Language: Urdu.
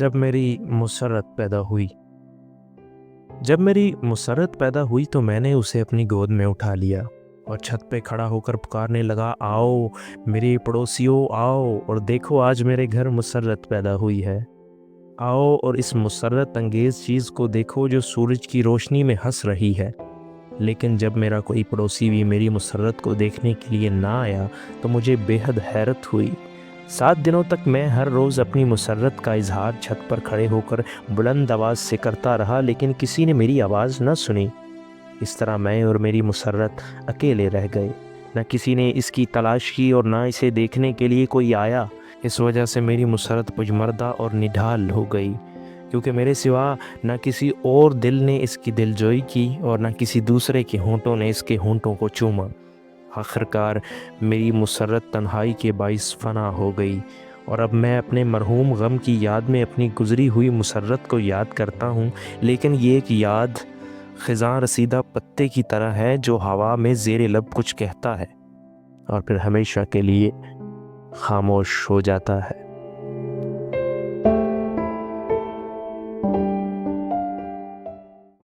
جب میری مسرت پیدا ہوئی تو میں نے اسے اپنی گود میں اٹھا لیا اور چھت پہ کھڑا ہو کر پکارنے لگا، آؤ میرے پڑوسیوں، آؤ اور دیکھو آج میرے گھر مسرت پیدا ہوئی ہے۔ آؤ اور اس مسرت انگیز چیز کو دیکھو جو سورج کی روشنی میں ہنس رہی ہے۔ لیکن جب میرا کوئی پڑوسی بھی میری مسرت کو دیکھنے کے لیے نہ آیا تو مجھے بے حد حیرت ہوئی۔ 7 دنوں تک میں ہر روز اپنی مسرت کا اظہار چھت پر کھڑے ہو کر بلند آواز سے کرتا رہا، لیکن کسی نے میری آواز نہ سنی۔ اس طرح میں اور میری مسرت اکیلے رہ گئے۔ نہ کسی نے اس کی تلاش کی اور نہ اسے دیکھنے کے لیے کوئی آیا۔ اس وجہ سے میری مسرت پجمردہ اور نڈھال ہو گئی، کیونکہ میرے سوا نہ کسی اور دل نے اس کی دلجوئی کی اور نہ کسی دوسرے کے ہونٹوں نے اس کے ہونٹوں کو چوما۔ آخرکار میری مسرت تنہائی کے باعث فنا ہو گئی، اور اب میں اپنے مرحوم غم کی یاد میں اپنی گزری ہوئی مسرت کو یاد کرتا ہوں، لیکن یہ ایک یاد خزاں رسیدہ پتے کی طرح ہے جو ہوا میں زیر لب کچھ کہتا ہے اور پھر ہمیشہ کے لیے خاموش ہو جاتا ہے۔